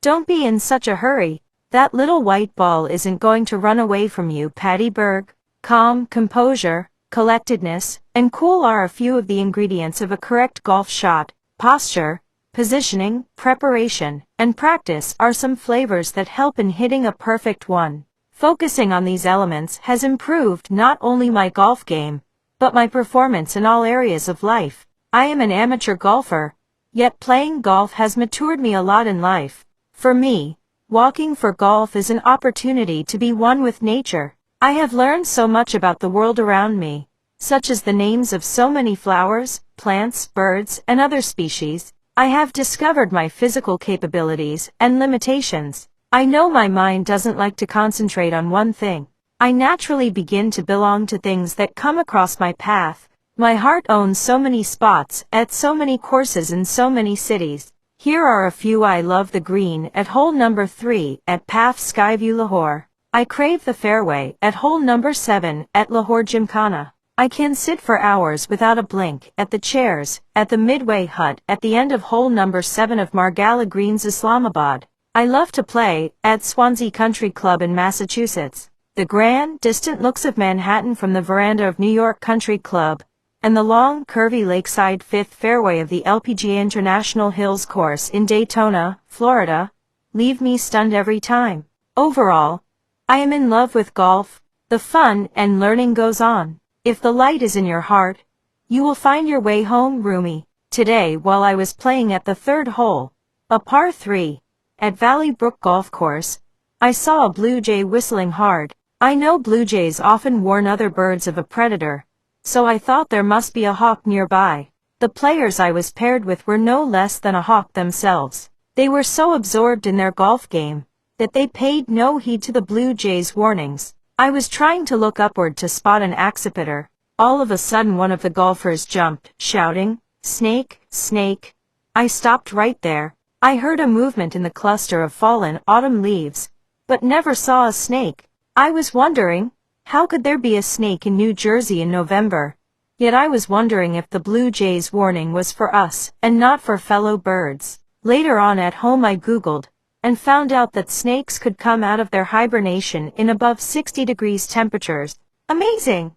Don't be in such a hurry. That little white ball isn't going to run away from you, Patty Berg. Calm, composure, collectedness, and cool are a few of the ingredients of a correct golf shot. Posture, positioning, preparation, and practice are some flavors that help in hitting a perfect one. Focusing on these elements has improved not only my golf game, but my performance in all areas of life. I am an amateur golfer, yet playing golf has matured me a lot in life. For me, walking for golf is an opportunity to be one with nature. I have learned so much about the world around me, such as the names of so many flowers, plants, birds, and other species. I have discovered my physical capabilities and limitations. I know my mind doesn't like to concentrate on one thing. I naturally begin to belong to things that come across my path. My heart owns so many spots at so many courses in so many cities. Here are a few. I love the green at hole number 3 at PAF Skyview Lahore. I crave the fairway at hole number 7 at Lahore Gymkhana. I can sit for hours without a blink at the chairs at the Midway Hut at the end of hole number 7 of Margalla Greens, Islamabad. I love to play at Swansea Country Club in Massachusetts. The grand, distant looks of Manhattan from the veranda of New York Country Club, and the long, curvy lakeside fifth fairway of the LPGA International Hills course in Daytona, Florida, leave me stunned every time. Overall, I am in love with golf. The fun and learning goes on. If the light is in your heart, you will find your way home, Rumi. Today, while I was playing at the third hole, a par 3, at Valley Brook Golf Course, I saw a blue jay whistling hard. I know blue jays often warn other birds of a predator, so I thought there must be a hawk nearby. The players I was paired with were no less than a hawk themselves. They were so absorbed in their golf game that they paid no heed to the blue jay's warnings. I was trying to look upward to spot an accipiter. All of a sudden one of the golfers jumped, shouting, "Snake, snake." I stopped right there. I heard a movement in the cluster of fallen autumn leaves, but never saw a snake. I was wondering, how could there be a snake in New Jersey in November? Yet I was wondering if the blue jay's warning was for us and not for fellow birds. Later on at home I Googled, and found out that snakes could come out of their hibernation in above 60 degrees temperatures. Amazing!